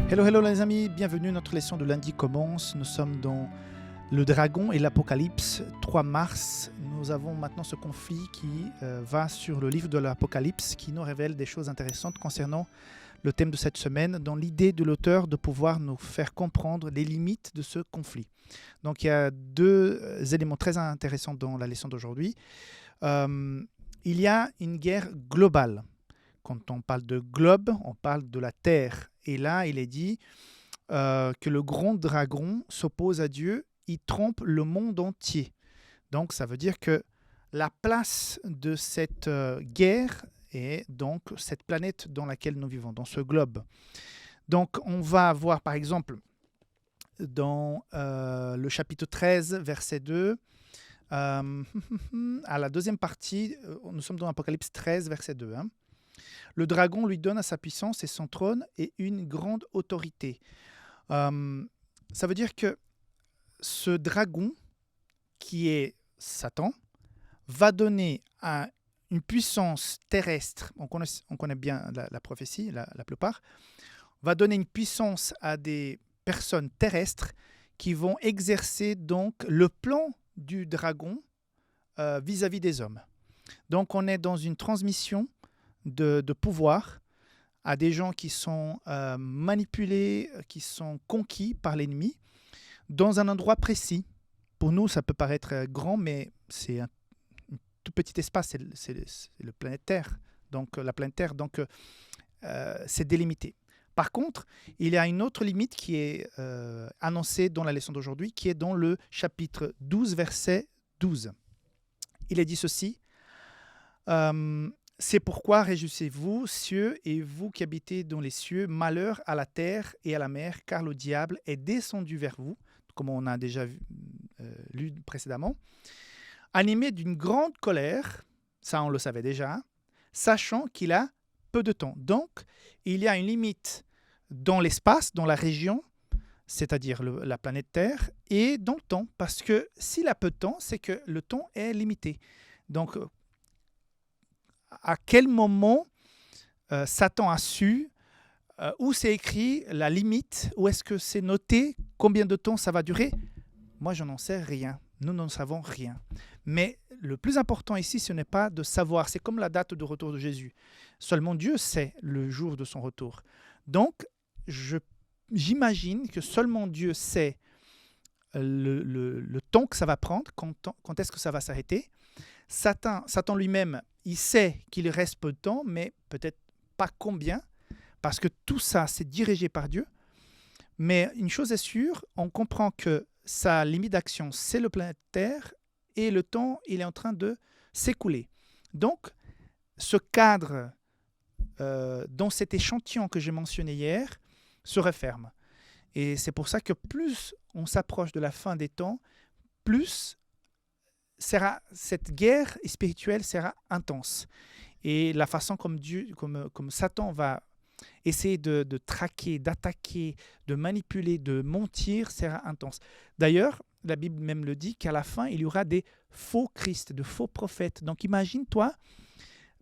Hello, hello les amis, bienvenue, notre leçon de lundi commence. Nous sommes dans le dragon et l'Apocalypse, 3 mars. Nous avons maintenant ce conflit qui va sur le livre de l'Apocalypse, qui nous révèle des choses intéressantes concernant le thème de cette semaine, dans l'idée de l'auteur de pouvoir nous faire comprendre les limites de ce conflit. Donc il y a deux éléments très intéressants dans la leçon d'aujourd'hui. Il y a une guerre globale. Quand on parle de globe, on parle de la terre. Et là, il est dit que le grand dragon s'oppose à Dieu, il trompe le monde entier. Donc, ça veut dire que la place de cette guerre est donc cette planète dans laquelle nous vivons, dans ce globe. Donc, on va voir, par exemple, dans le chapitre 13, verset 2, à la deuxième partie, nous sommes dans Apocalypse 13, verset 2, hein. Le dragon lui donne à sa puissance et son trône et une grande autorité. Ça veut dire que ce dragon, qui est Satan, va donner une puissance terrestre, on connaît bien la prophétie, la plupart, va donner une puissance à des personnes terrestres qui vont exercer donc le plan du dragon vis-à-vis des hommes. Donc on est dans une transmission de pouvoir à des gens qui sont manipulés, qui sont conquis par l'ennemi, dans un endroit précis. Pour nous, ça peut paraître grand, mais c'est un tout petit espace, c'est le planète Terre. Donc, la planète Terre, donc c'est délimité. Par contre, il y a une autre limite qui est annoncée dans la leçon d'aujourd'hui, qui est dans le chapitre 12, verset 12. Il est dit ceci. C'est pourquoi réjouissez-vous, cieux, et vous qui habitez dans les cieux, malheur à la terre et à la mer, car le diable est descendu vers vous, comme on a déjà lu précédemment, animé d'une grande colère, ça on le savait déjà, sachant qu'il a peu de temps. Donc, il y a une limite dans l'espace, dans la région, c'est-à-dire la planète Terre, et dans le temps, parce que s'il a peu de temps, c'est que le temps est limité. Donc, à quel moment Satan a su, où c'est écrit la limite, où est-ce que c'est noté, combien de temps ça va durer? Moi, je n'en sais rien. Nous n'en savons rien. Mais le plus important ici, ce n'est pas de savoir. C'est comme la date de retour de Jésus. Seulement Dieu sait le jour de son retour. Donc, j'imagine que seulement Dieu sait le temps que ça va prendre, quand est-ce que ça va s'arrêter. Satan lui-même, il sait qu'il reste peu de temps, mais peut-être pas combien, parce que tout ça, c'est dirigé par Dieu. Mais une chose est sûre, on comprend que sa limite d'action, c'est le planète Terre, et le temps, il est en train de s'écouler. Donc, ce cadre, dans cet échantillon que j'ai mentionné hier, se referme. Et c'est pour ça que plus on s'approche de la fin des temps, plus cette guerre spirituelle sera intense. Et la façon comme Satan va essayer de traquer, d'attaquer, de manipuler, de mentir, sera intense. D'ailleurs, la Bible même le dit qu'à la fin, il y aura des faux Christ, de faux prophètes. Donc imagine-toi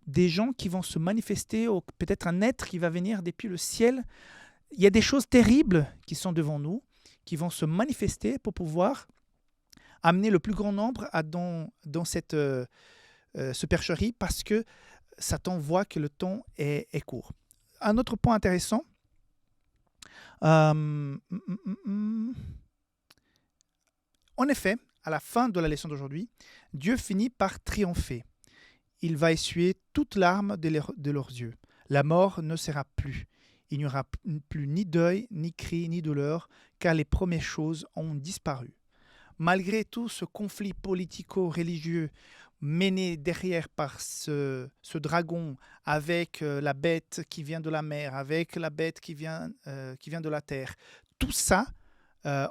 des gens qui vont se manifester, ou peut-être un être qui va venir depuis le ciel. Il y a des choses terribles qui sont devant nous, qui vont se manifester pour pouvoir amener le plus grand nombre dans cette supercherie, parce que Satan voit que le temps est court. Un autre point intéressant, en effet, à la fin de la leçon d'aujourd'hui, Dieu finit par triompher. Il va essuyer toute larme de leurs yeux. La mort ne sera plus. Il n'y aura plus ni deuil, ni cri, ni douleur, car les premières choses ont disparu. Malgré tout ce conflit politico-religieux mené derrière par ce dragon, avec la bête qui vient de la mer, avec la bête qui vient de la terre, tout ça,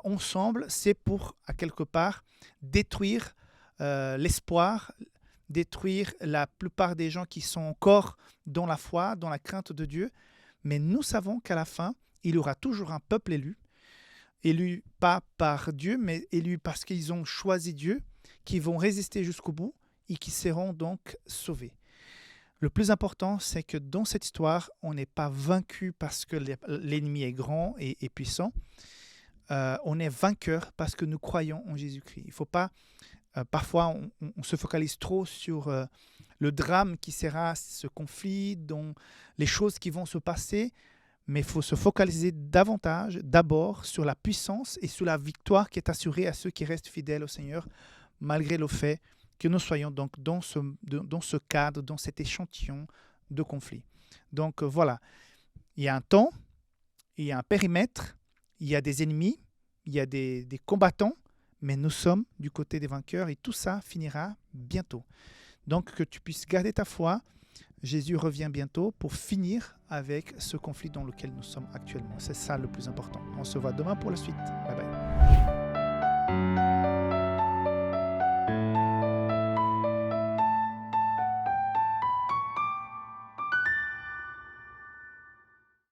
ensemble, c'est pour, à quelque part, détruire l'espoir, détruire la plupart des gens qui sont encore dans la foi, dans la crainte de Dieu. Mais nous savons qu'à la fin, il y aura toujours un peuple élu pas par Dieu, mais élus parce qu'ils ont choisi Dieu, qui vont résister jusqu'au bout et qui seront donc sauvés. Le plus important, c'est que dans cette histoire, on n'est pas vaincu parce que l'ennemi est grand et puissant. On est vainqueur parce que nous croyons en Jésus-Christ. Il faut pas, parfois, on se focalise trop sur le drame qui sera ce conflit, dont les choses qui vont se passer, mais il faut se focaliser davantage, d'abord, sur la puissance et sur la victoire qui est assurée à ceux qui restent fidèles au Seigneur, malgré le fait que nous soyons donc dans ce cadre, dans cet échantillon de conflit. Donc voilà, il y a un temps, il y a un périmètre, il y a des ennemis, il y a des combattants, mais nous sommes du côté des vainqueurs et tout ça finira bientôt. Donc que tu puisses garder ta foi. Jésus revient bientôt pour finir avec ce conflit dans lequel nous sommes actuellement. C'est ça le plus important. On se voit demain pour la suite. Bye bye.